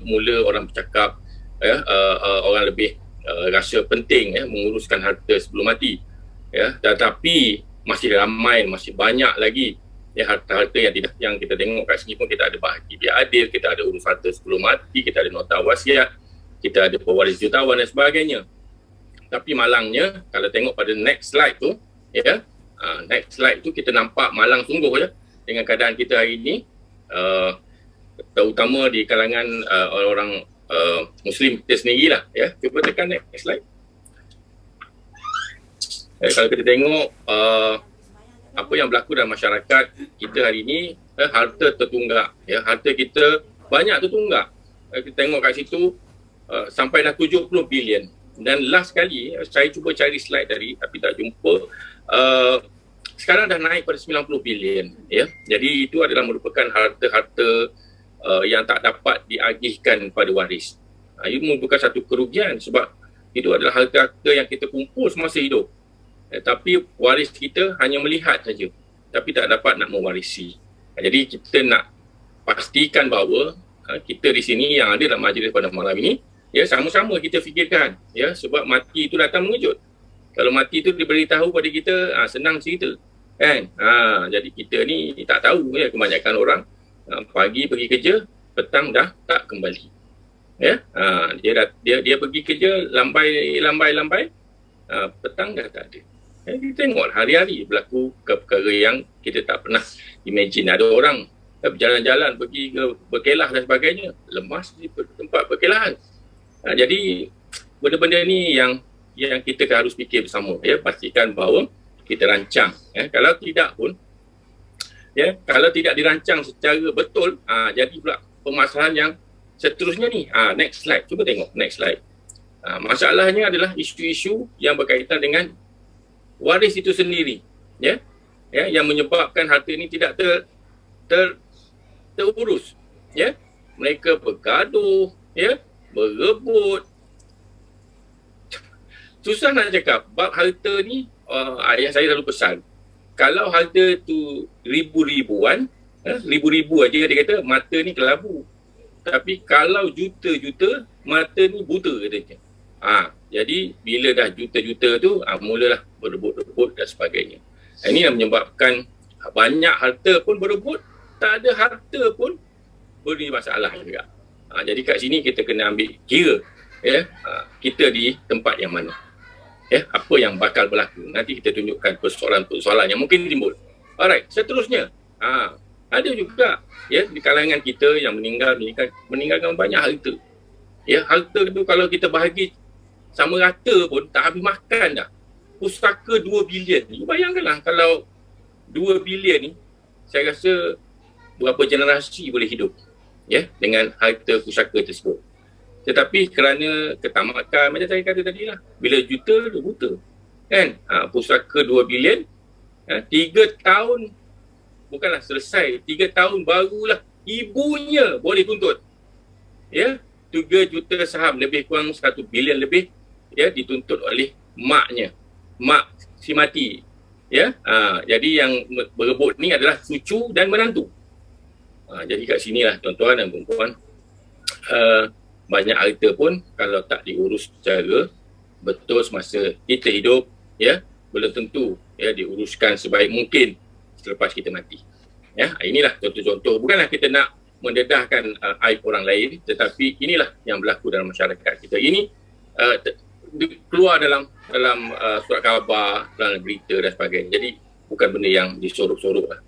mula orang bercakap orang lebih rasa penting menguruskan harta sebelum mati, tetapi masih ramai, masih banyak lagi harta-harta yang kita tengok kat sini pun. Kita ada bahagi biar adil, kita ada urus harta sebelum mati, kita ada nota wasiat, kita ada pewaris jutawan dan sebagainya. Tapi malangnya kalau tengok pada next slide tu, next slide tu kita nampak malang sungguh dengan keadaan kita hari ini, terutama di kalangan orang-orang Muslim kita sendirilah. Cuba tekan next slide. Kalau kita tengok apa yang berlaku dalam masyarakat kita hari ini, harta tertunggak. Harta kita banyak tertunggak. Kita tengok kat situ sampai dah 70 bilion. Dan last kali saya cuba cari slide tadi tapi tak jumpa. Sekarang dah naik pada 90 bilion. Jadi itu adalah merupakan harta-harta yang tak dapat diagihkan pada waris. Itu merupakan satu kerugian sebab itu adalah harta-harta yang kita kumpul semasa hidup. Tapi waris kita hanya melihat saja, tapi tak dapat nak mewarisi. Jadi kita nak pastikan bahawa kita di sini yang ada dalam majlis pada malam ini, sama-sama kita fikirkan, sebab mati itu datang mengejut. Kalau mati itu diberitahu pada kita, senang cerita, kan? Jadi kita ni tak tahu, kebanyakan orang pagi pergi kerja, petang dah tak kembali. Dia pergi kerja lambai, petang dah tak ada. Kita tengok hari-hari berlaku perkara yang kita tak pernah imagine. Ada orang berjalan-jalan pergi ke berkelah dan sebagainya, lemas di tempat berkelahan. Jadi benda-benda ni yang kita harus fikir bersama, pastikan bahawa kita rancang. Kalau tidak pun, kalau tidak dirancang secara betul, jadi pula permasalahan yang seterusnya ni. Next slide, cuba tengok next slide. Masalahnya adalah isu-isu yang berkaitan dengan waris itu sendiri, yang menyebabkan harta ini tidak terurus. Mereka bergaduh, berebut. Susah nak cakap bab harta ni. Ayah saya selalu pesan, kalau harta tu ribu-ribuan, ribu-ribu aja dia kata mata ni kelabu. Tapi kalau juta-juta, mata ni buta katanya. Jadi bila dah juta-juta tu, mulalah berebut-rebut dan sebagainya. Ini yang menyebabkan banyak harta pun berebut, tak ada harta pun beri masalah juga. Jadi kat sini kita kena ambil kira, kita di tempat yang mana. Apa yang bakal berlaku. Nanti kita tunjukkan persoalan-persoalan yang mungkin timbul. Alright, seterusnya. Ada juga di kalangan kita yang meninggalkan banyak harta. Harta tu kalau kita bahagi sama rata pun tak habis makan dah. Pustaka 2 bilion ni. Bayangkanlah kalau 2 bilion ni, saya rasa berapa generasi boleh hidup dengan harta pusaka tersebut. Tetapi kerana ketamakan, macam saya kata tadi lah, bila juta, dia buta. Kan? Pusaka 2 bilion, 3 tahun, bukanlah selesai, 3 tahun barulah ibunya boleh tuntut. 3 juta saham, lebih kurang 1 bilion lebih, dituntut oleh maknya. Mak si mati. Jadi yang berebut ni adalah cucu dan menantu. Jadi kat sinilah tuan-tuan dan puan-puan, banyak harta pun kalau tak diurus secara betul semasa kita hidup, belum tentu diuruskan sebaik mungkin selepas kita mati. Inilah contoh-contoh. Bukanlah kita nak mendedahkan aib orang lain, tetapi inilah yang berlaku dalam masyarakat kita. Ini keluar dalam surat khabar, dalam berita dan sebagainya. Jadi bukan benda yang disorok-sorok lah.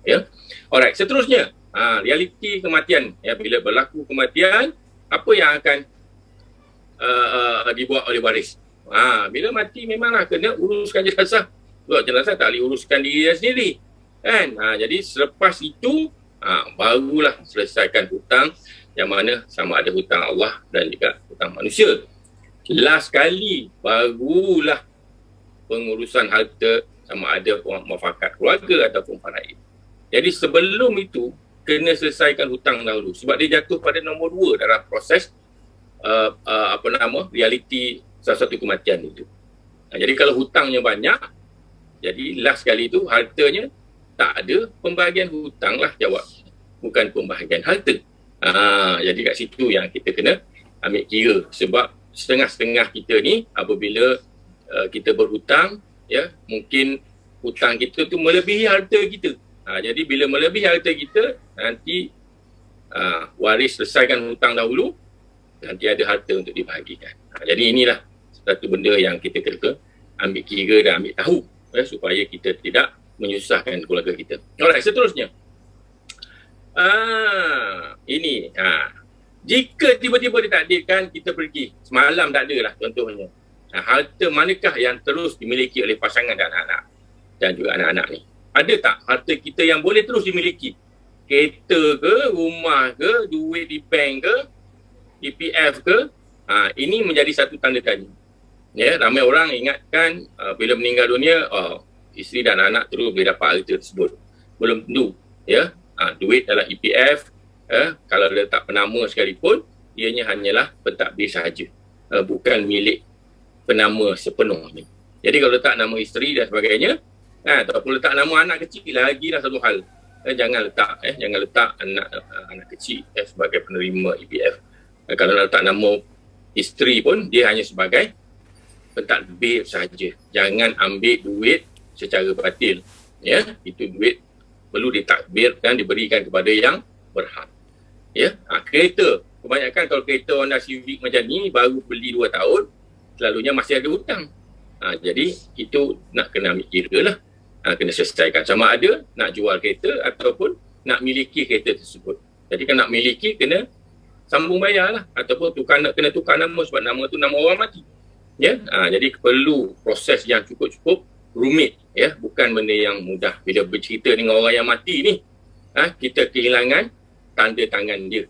Alright, seterusnya, realiti kematian. Bila berlaku kematian, apa yang akan dibuat oleh waris? Bila mati memanglah kena uruskan jenazah. Sebab jenazah tak boleh uruskan diri dia sendiri. Kan? Jadi selepas itu, barulah selesaikan hutang, yang mana sama ada hutang Allah dan juga hutang manusia. Last kali barulah pengurusan harta, sama ada muafakat keluarga ataupun faraid. Jadi sebelum itu kena selesaikan hutang dahulu, sebab dia jatuh pada nombor 2 dalam proses realiti salah satu kematian itu. Jadi kalau hutangnya banyak, jadi last kali itu hartanya tak ada, pembahagian hutang lah jawab, bukan pembahagian harta. Jadi kat situ yang kita kena ambil kira, sebab setengah-setengah kita ni apabila kita berhutang, ya, mungkin hutang kita tu melebihi harta kita. Jadi bila melebihi harta kita, nanti waris selesaikan hutang dahulu, nanti ada harta untuk dibahagikan. Jadi inilah satu benda yang kita kena ambil kira dan ambil tahu, supaya kita tidak menyusahkan keluarga kita. Alright, seterusnya. Ini. Jika tiba-tiba ditakdirkan kita pergi, semalam tak ada lah contohnya. Harta manakah yang terus dimiliki oleh pasangan dan anak-anak dan juga anak-anak ni? Ada tak harta kita yang boleh terus dimiliki? Kereta ke, rumah ke, duit di bank ke, EPF ke? Ini menjadi satu tanda tanya. Ya, ramai orang ingatkan bila meninggal dunia, isteri dan anak terus boleh dapat harta tersebut. Belum tentu. Ya, duit dalam EPF, kalau letak penama sekalipun, ianya hanyalah pentadbir sahaja, bukan milik penama sepenuhnya. Jadi kalau letak nama isteri dan sebagainya, ataupun letak nama anak kecil, lagi lah satu hal. Jangan letak anak kecil sebagai penerima EPF. Kalau letak nama isteri pun, dia hanya sebagai pentadbir sahaja. Jangan ambil duit secara batil. Ya, itu duit perlu ditakbir dan diberikan kepada yang berhak. Ya, kereta. Kebanyakan kalau kereta Honda Civic macam ni baru beli 2 tahun, selalunya masih ada hutang. Jadi itu nak kena ambil kira lah. Kena selesaikan. Sama ada nak jual kereta ataupun nak miliki kereta tersebut. Jadi kan nak miliki kena sambung bayar lah. Ataupun kena tukar nama sebab nama tu nama orang mati. Ya, jadi perlu proses yang cukup-cukup rumit. Ya, bukan benda yang mudah. Bila bercerita dengan orang yang mati ni, kita kehilangan tanda tangan dia.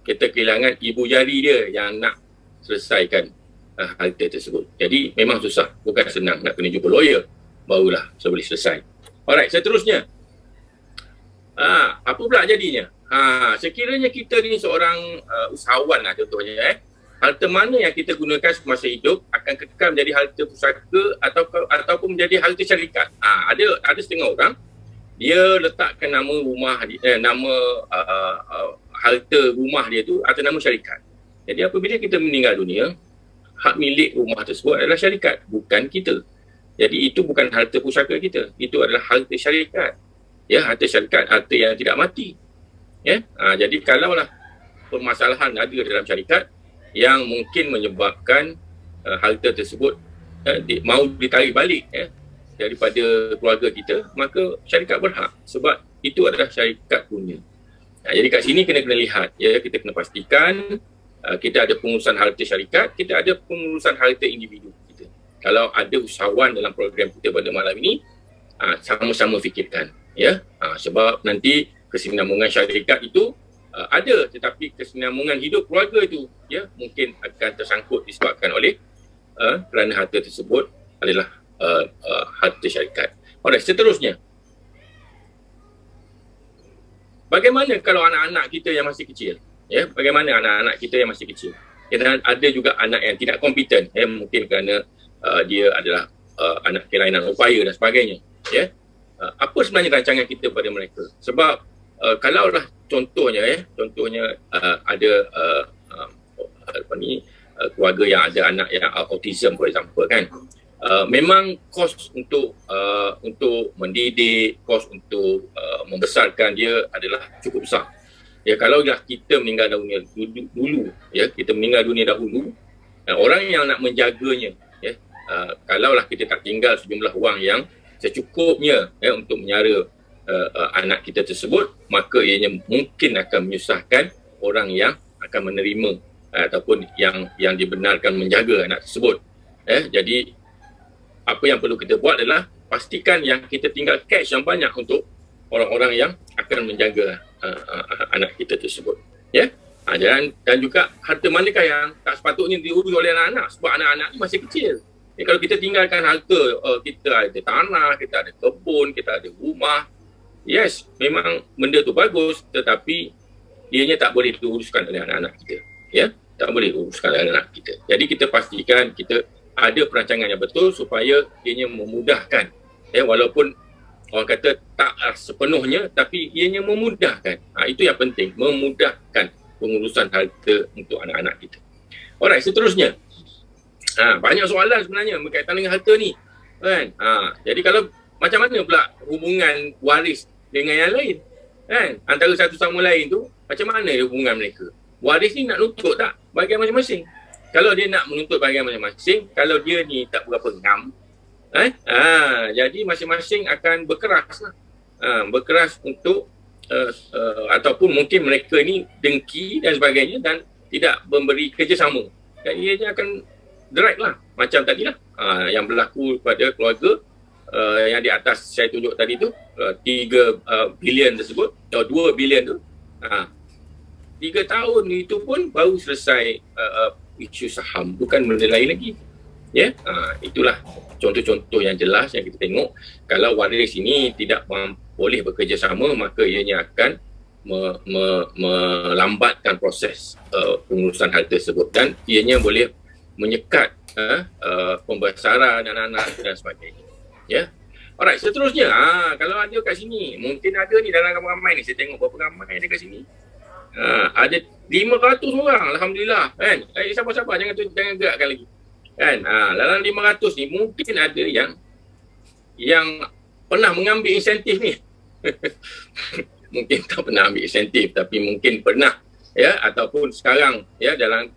Kita kehilangan ibu jari dia yang nak selesaikan harta tersebut. Jadi memang susah, bukan senang, nak kena jumpa lawyer barulah boleh selesai. Alright, seterusnya. Apa pula jadinya? Sekiranya kita ni seorang usahawan lah contohnya, harta mana yang kita gunakan semasa hidup akan kekal menjadi harta pusaka ataupun menjadi harta syarikat. Ada setengah orang dia letakkan nama rumah nama harta rumah dia tu atas nama syarikat. Jadi apabila kita meninggal dunia, hak milik rumah tersebut adalah syarikat, bukan kita. Jadi itu bukan harta pusaka kita, itu adalah harta syarikat. Ya, harta syarikat, harta yang tidak mati. Ya, jadi kalaulah permasalahan ada dalam syarikat yang mungkin menyebabkan harta tersebut mau ditarik balik daripada keluarga kita, maka syarikat berhak sebab itu adalah syarikat punya. Jadi kat sini kena lihat, ya, kita kena pastikan kita ada pengurusan harta syarikat, kita ada pengurusan harta individu kita. Kalau ada usahawan dalam program kita pada malam ini, sama-sama fikirkan, ya, sebab nanti kesinambungan syarikat itu ada, tetapi kesinambungan hidup keluarga itu, ya, mungkin akan tersangkut disebabkan oleh kerana harta tersebut adalah harta syarikat. Alright, seterusnya. Bagaimana kalau anak-anak kita yang masih kecil? Ya, bagaimana anak-anak kita yang masih kecil? Dan ada juga anak yang tidak kompeten, mungkin kerana dia adalah anak kelainan upaya dan sebagainya. Ya, apa sebenarnya rancangan kita pada mereka? Sebab kalaulah contohnya, ada keluarga yang ada anak yang autism, for example, kan, memang kos untuk mendidik, kos untuk membesarkan dia adalah cukup besar. Ya, kalau dah kita meninggal dunia dulu, ya, kita meninggal dunia dahulu, orang yang nak menjaganya, ya, kalaulah kita tak tinggal sejumlah wang yang secukupnya untuk menyara anak kita tersebut, maka ianya mungkin akan menyusahkan orang yang akan menerima ataupun yang dibenarkan menjaga anak tersebut. Jadi apa yang perlu kita buat adalah pastikan yang kita tinggal cash yang banyak untuk orang-orang yang akan menjaga anak kita tersebut. Ya, dan juga harta manakah yang tak sepatutnya diurus oleh anak-anak, sebab anak-anak ni masih kecil. Kalau kita tinggalkan harta, kita ada tanah, kita ada kebun, kita ada rumah, yes, memang benda tu bagus, tetapi ianya tak boleh diuruskan oleh anak-anak kita. Ya, tak boleh diuruskan oleh anak kita. Jadi kita pastikan kita ada perancangan yang betul supaya ianya memudahkan. Walaupun orang kata tak sepenuhnya, tapi ianya memudahkan. Itu yang penting, memudahkan pengurusan harta untuk anak-anak kita. Alright, seterusnya. Banyak soalan sebenarnya berkaitan dengan harta ni. Kan? Jadi kalau macam mana pula hubungan waris dengan yang lain? Kan? Antara satu sama lain tu, macam mana hubungan mereka? Waris ni nak nuntut tak bahagian masing-masing? Kalau dia nak menuntut bahagian masing-masing, kalau dia ni tak berapa ngam, jadi masing-masing akan berkeras lah. Berkeras untuk ataupun mungkin mereka ni dengki dan sebagainya dan tidak memberi kerjasama. Dan ianya akan drag lah. Macam tadilah yang berlaku pada keluarga yang di atas saya tunjuk tadi tu, 3 bilion tersebut, atau 2 bilion tu, 3 tahun itu pun baru selesai isu saham, bukan benda lain lagi. Itulah contoh-contoh yang jelas yang kita tengok. Kalau waris ini tidak boleh bekerjasama, maka ianya akan melambatkan proses pengurusan harta tersebut dan ianya boleh menyekat pembesaran anak-anak dan sebagainya. Alright, seterusnya, kalau ada kat sini, mungkin ada ni dalam ramai ni, saya tengok berapa ramai ada kat sini. Ada 500 orang, alhamdulillah, kan? Sabar-sabar, jangan gerakkan lagi. Kan? Dalam 500 ni mungkin ada yang pernah mengambil insentif ni. Mungkin tak pernah ambil insentif, tapi mungkin pernah, ataupun sekarang dalam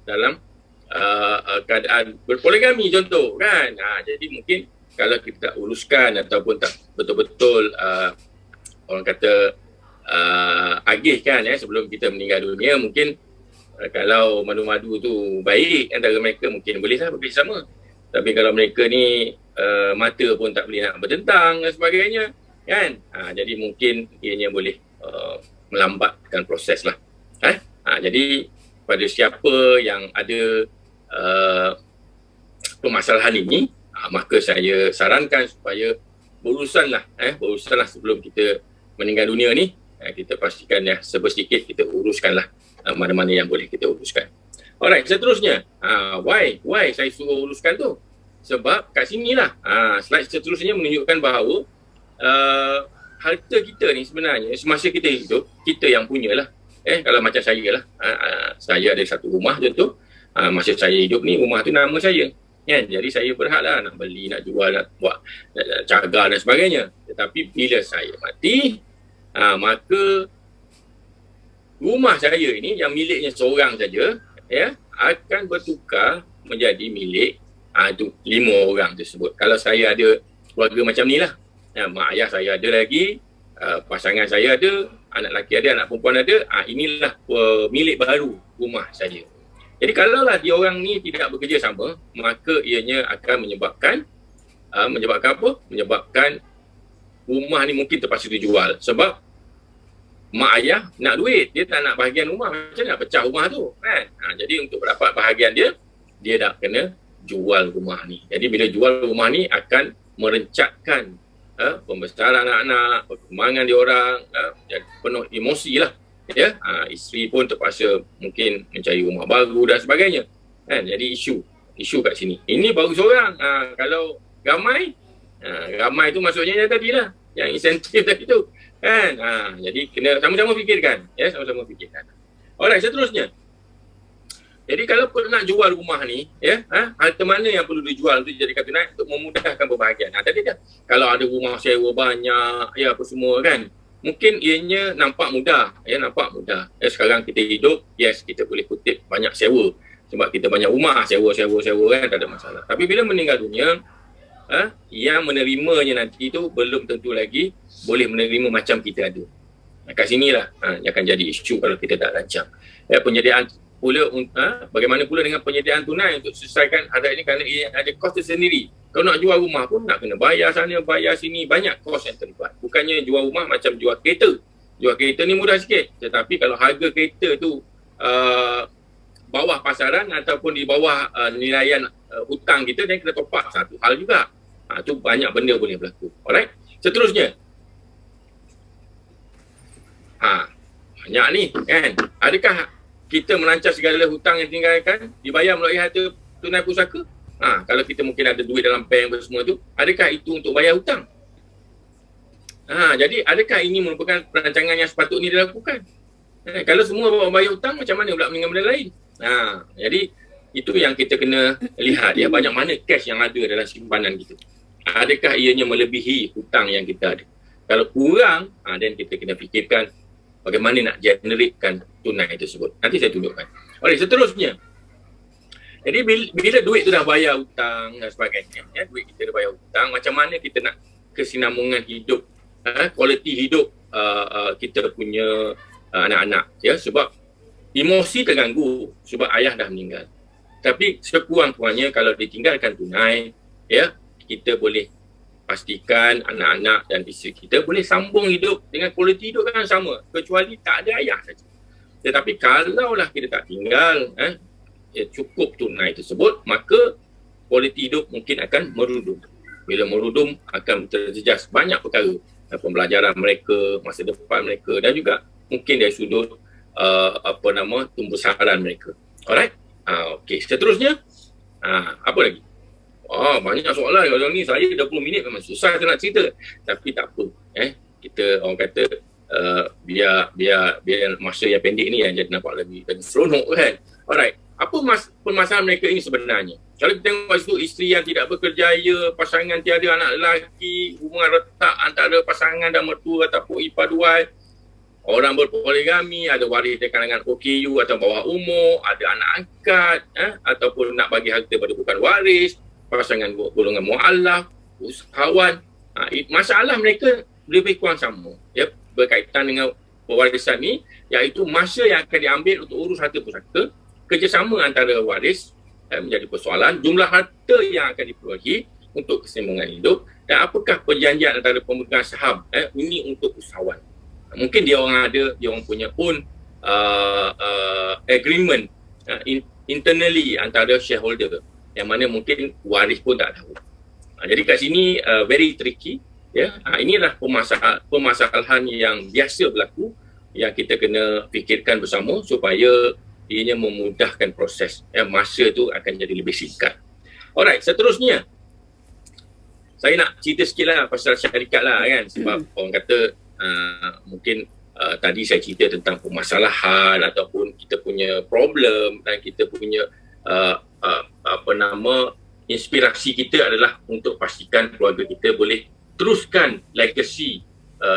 keadaan berpoligami contoh, kan? Jadi mungkin kalau kita tak uruskan ataupun tak betul-betul orang kata agihkan sebelum kita meninggal dunia, mungkin kalau madu-madu tu baik antara mereka, mungkin bolehlah bekerjasama. Tapi kalau mereka ni mata pun tak boleh nak bertentang dan sebagainya, kan? Jadi mungkin ianya boleh melambatkan proses lah. Jadi pada siapa yang ada permasalahan ini, maka saya sarankan supaya berurusanlah sebelum kita meninggal dunia ni. Kita pastikan sedikit kita uruskanlah mana-mana yang boleh kita uruskan. Alright, seterusnya, why saya suruh uruskan tu? Sebab kat sinilah slide seterusnya menunjukkan bahawa harta kita ni sebenarnya semasa kita hidup, kita yang punyalah. Kalau macam saya lah, saya ada satu rumah contoh, masa saya hidup ni rumah tu nama saya. Jadi saya berhak lah nak beli, nak jual, nak buat, nak cagar dan sebagainya. Tetapi bila saya mati, maka rumah saya ini yang miliknya seorang saja akan bertukar menjadi milik 5 orang tersebut. Kalau saya ada keluarga macam ni lah, mak ayah saya ada lagi, pasangan saya ada, anak lelaki ada, anak perempuan ada, inilah milik baru rumah saya. Jadi kalaulah dia orang ni tidak bekerja sama, maka ianya akan menyebabkan apa? Menyebabkan rumah ni mungkin terpaksa dijual. Sebab mak ayah nak duit, dia tak nak bahagian rumah, macam mana nak pecah rumah tu, kan? Jadi untuk dapat bahagian dia dah kena jual rumah ni. Jadi bila jual rumah ni akan merencatkan pembesaran anak-anak, perkembangan dia orang, jadi penuh emosi lah. Isteri pun terpaksa mungkin mencari rumah baru dan sebagainya, kan? Jadi isu kat sini. Ini baru seorang. Kalau ramai tu maksudnya yang tadi lah, yang insentif tadi tu, kan? Jadi kena sama-sama fikirkan, sama-sama fikirkan. Alright, seterusnya. Jadi kalau nak jual rumah ni, harta mana yang perlu dijual untuk dijadikan tunai untuk memudahkan berbahagian. Tadi dah, kalau ada rumah sewa banyak, apa semua, kan? Mungkin ianya nampak mudah, sekarang kita hidup, kita boleh kutip banyak sewa. Sebab kita banyak rumah, sewa kan, tak ada masalah. Tapi bila meninggal dunia, yang menerimanya nanti tu belum tentu lagi boleh menerima macam kita ada. Kat sinilah yang akan jadi isu kalau kita tak rancang. Penyediaan pula, bagaimana pula dengan penyediaan tunai untuk selesaikan hadap ini, kerana ia ada kos tersendiri. Kalau nak jual rumah pun nak kena bayar sana, bayar sini, banyak kos yang terlibat. Bukannya jual rumah macam jual kereta. Jual kereta ni mudah sikit. Tetapi kalau harga kereta tu bawah pasaran ataupun di bawah nilaian hutang kita, dan kena top up, satu hal juga. Tu banyak benda boleh berlaku. Alright. Seterusnya. Banyak ni, kan? Adakah kita merancang segala hutang yang tinggalkan dibayar melalui harta tunai pusaka? Kalau kita mungkin ada duit dalam bank semua tu, adakah itu untuk bayar hutang? Jadi adakah ini merupakan perancangan yang sepatutnya dilakukan? Kalau semua bayar hutang, macam mana pula dengan benda lain? Jadi itu yang kita kena lihat ya, banyak mana cash yang ada dalam simpanan kita. Adakah ianya melebihi hutang yang kita ada? Kalau kurang, then kita kena fikirkan bagaimana nak generatekan tunai tersebut. Nanti saya tunjukkan. Oleh seterusnya, jadi bila duit tu dah bayar hutang dan sebagainya, ya, duit kita dah bayar hutang, macam mana kita nak kesinambungan hidup, kualiti hidup kita punya anak-anak, ya, sebab emosi terganggu sebab ayah dah meninggal. Tapi sekurang-kurangnya kalau ditinggalkan tunai, ya, kita boleh pastikan anak-anak dan isteri kita boleh sambung hidup dengan kualiti hidup kan sama, kecuali tak ada ayah saja. Tetapi kalaulah kita tak tinggal cukup tunai tersebut, maka kualiti hidup mungkin akan merudum. Bila merudum, akan terjejas banyak perkara, pembelajaran mereka, masa depan mereka, dan juga mungkin dari sudut tumbuh saran mereka. Alright? Okey, seterusnya apa lagi? Banyak soalan kalau ni. Saya 20 minit memang susah nak cerita, tapi tak apa, kita orang kata biar masa yang pendek ni yang jadi nampak lagi seronok kan. Alright, apa permasalahan mereka ini sebenarnya? Kalau kita tengok situ, isteri yang tidak bekerjaya, pasangan tiada anak lelaki, hubungan retak antara pasangan dan mertua ataupun ipar-duai, orang berpoligami, ada waris dari kalangan OKU atau bawah umur, ada anak angkat, ataupun nak bagi harta pada bukan waris, pasangan golongan mu'alaf, usahawan. Masalah mereka lebih kurang sama, ya, berkaitan dengan pewarisan ni, iaitu masa yang akan diambil untuk urus harta pusaka, kerjasama antara waris menjadi persoalan, jumlah harta yang akan diperolehi untuk keseimbangan hidup, dan apakah perjanjian antara pemegang saham ini untuk usahawan. Mungkin dia orang punya own agreement internally antara shareholder, yang mana mungkin waris pun tak tahu. Jadi kat sini very tricky, ya. Inilah permasalahan yang biasa berlaku, yang kita kena fikirkan bersama supaya ianya memudahkan proses, masa tu akan jadi lebih singkat. Alright, seterusnya saya nak cerita sikit lah pasal syarikat lah kan, sebab orang kata mungkin tadi saya cerita tentang permasalahan ataupun kita punya problem, dan kita punya inspirasi kita adalah untuk pastikan keluarga kita boleh teruskan legacy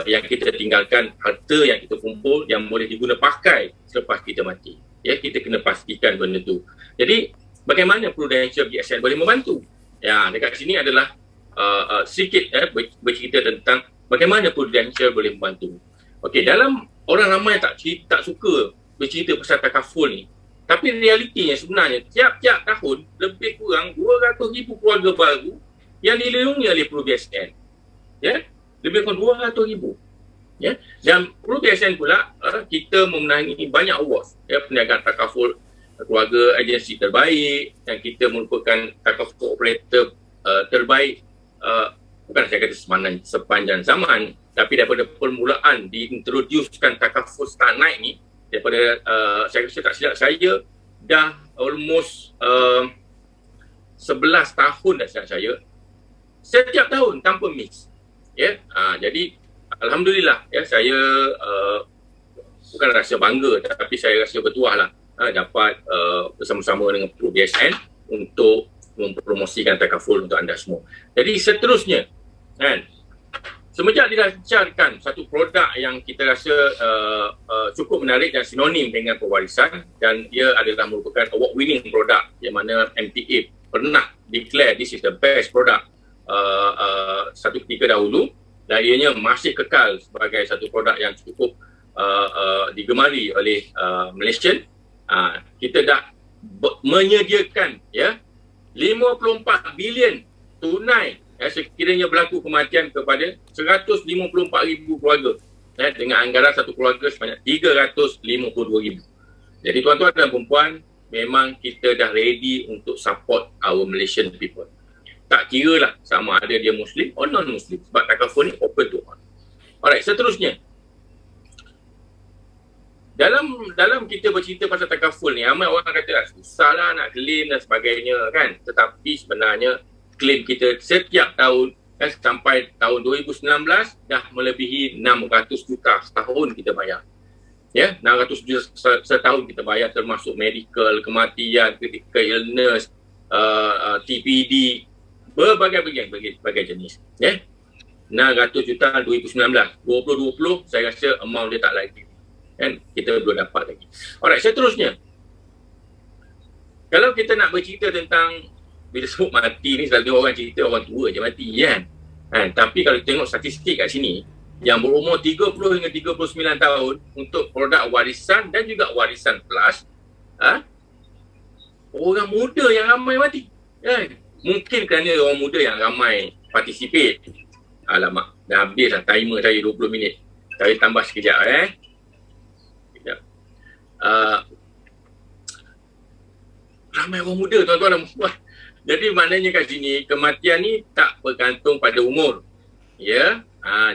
yang kita tinggalkan, harta yang kita kumpul yang boleh diguna pakai selepas kita mati. Ya, kita kena pastikan benda tu. Jadi bagaimana Prudential BSN boleh membantu? Ya, dekat sini adalah sedikit bercerita tentang bagaimana Prudential boleh membantu. Okey, dalam orang ramai tak suka bercerita pasal takaful ni. Tapi realitinya sebenarnya tiap-tiap tahun lebih kurang 200,000 keluarga baru yang dilindungi oleh PRUBSN. Ya, lebih kurang 200,000. Ya, dan PRUBSN pula kita memenangi banyak award, ya, perniagaan takaful keluarga agensi terbaik, dan kita merupakan takaful operator terbaik, bukan saya kata sepanjang zaman, tapi daripada permulaan diintroducekan takaful start naik ni, daripada saya tak silap saya dah almost 11 tahun dah saya setiap tahun tanpa miss, ya. Jadi alhamdulillah, ya, saya bukan rasa bangga, tapi saya rasa bertuah lah dapat bersama-sama dengan PRUBSN untuk mempromosikan takaful untuk anda semua. Jadi seterusnya kan, semenjak dilancarkan satu produk yang kita rasa cukup menarik dan sinonim dengan pewarisan, dan ia adalah merupakan award winning produk yang mana MTA pernah declare this is the best product satu ketika dahulu, dan ianya masih kekal sebagai satu produk yang cukup digemari oleh Malaysian. Kita dah menyediakan, ya, 54 bilion tunai sekiranya berlaku kematian kepada 154,000 keluarga, dengan anggaran satu keluarga sebanyak 352,000. Jadi tuan-tuan dan perempuan, memang kita dah ready untuk support our Malaysian people. Tak kira lah sama ada dia Muslim atau non-Muslim, sebab takaful ni open to all. Alright, seterusnya. Dalam kita bercerita pasal takaful ni, ramai orang kata susah lah nak claim dan sebagainya kan. Tetapi sebenarnya claim kita setiap tahun sampai tahun 2019 dah melebihi 600 juta setahun kita bayar. Ya, 600 juta setahun kita bayar, termasuk medical, kematian, critical illness, TPD, berbagai jenis. Ya, 600 juta 2019. 2020 saya rasa amount dia tak lagi. Kan? Kita belum dapat lagi. Alright, seterusnya. Kalau kita nak bercerita tentang, bila sebut mati ni selalu orang cerita orang tua je mati kan. Tapi kalau tengok statistik kat sini, yang berumur 30 hingga 39 tahun untuk produk warisan dan juga warisan plus, orang muda yang ramai mati. Mungkin kerana orang muda yang ramai participate. Alamak, dah habis dah timer saya 20 minit. Saya tambah sekejap Sekejap. Ramai orang muda tuan-tuan dan puan. Jadi maknanya kat sini kematian ni tak bergantung pada umur. Ya.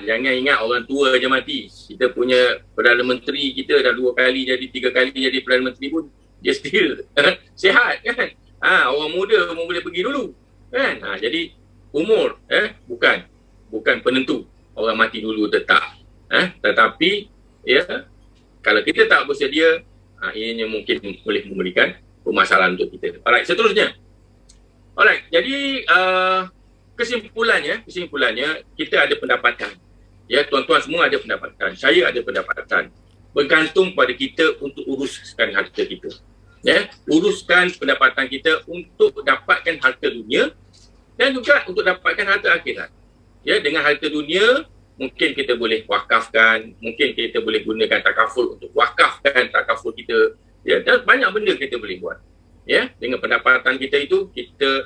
Jangan ingat orang tua je mati. Kita punya Perdana Menteri kita dah 2 kali jadi 3 kali jadi Perdana Menteri pun dia still sihat kan. Orang muda pun boleh pergi dulu kan. Jadi umur bukan penentu orang mati dulu tetap. Tetapi ya, kalau kita tak bersedia, ianya mungkin boleh memberikan permasalahan untuk kita. Alright, seterusnya. Alright, jadi kesimpulannya kita ada pendapatan. Ya, tuan-tuan semua ada pendapatan. Saya ada pendapatan. Bergantung pada kita untuk uruskan harta kita. Ya, uruskan pendapatan kita untuk dapatkan harta dunia dan juga untuk dapatkan harta akhirat. Ya, dengan harta dunia mungkin kita boleh wakafkan, mungkin kita boleh gunakan takaful untuk wakafkan takaful kita. Ya, dan banyak benda kita boleh buat. Ya, dengan pendapatan kita itu kita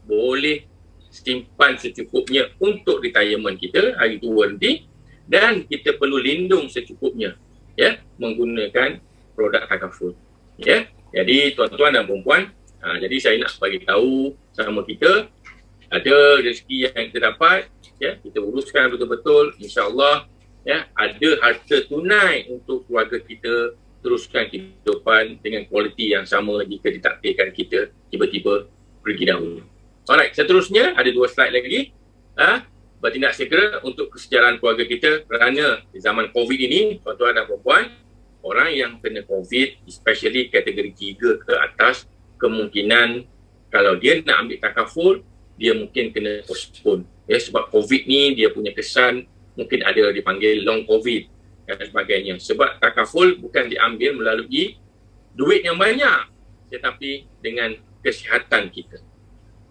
boleh simpan secukupnya untuk retirement kita hari tua nanti, dan kita perlu lindung secukupnya ya menggunakan produk takaful. Ya, jadi tuan-tuan dan puan-puan, jadi saya nak bagi tahu sama kita, ada rezeki yang kita dapat, ya, kita uruskan betul-betul, insya-Allah ya, ada harta tunai untuk keluarga kita teruskan kehidupan dengan kualiti yang sama jika ditakdirkan kita tiba-tiba pergi dahulu. Alright, seterusnya ada 2 slide lagi. Bertindak segera untuk kesejahteraan keluarga kita, kerana di zaman COVID ini, tuan-tuan dan puan-puan, orang yang kena COVID, especially kategori 3 ke atas, kemungkinan kalau dia nak ambil takaful, dia mungkin kena postpone. Ya, sebab COVID ni dia punya kesan mungkin ada dipanggil long COVID dan sebagainya. Sebab takaful bukan diambil melalui duit yang banyak, tetapi dengan kesihatan kita.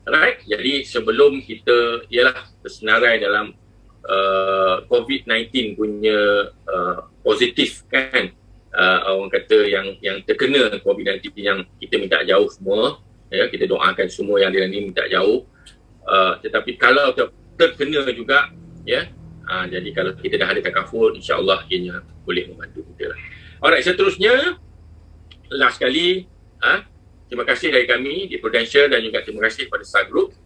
Alright, jadi sebelum kita tersenarai dalam COVID-19 punya positif kan, orang kata yang terkena COVID-19 yang kita minta jauh semua, ya, kita doakan semua yang dia ni minta jauh, tetapi kalau terkena juga, ya, jadi kalau kita dah ada takaful, insya-Allah ianya boleh membantu kita. Alright, seterusnya last sekali, terima kasih dari kami di Prudential dan juga terima kasih kepada Star Group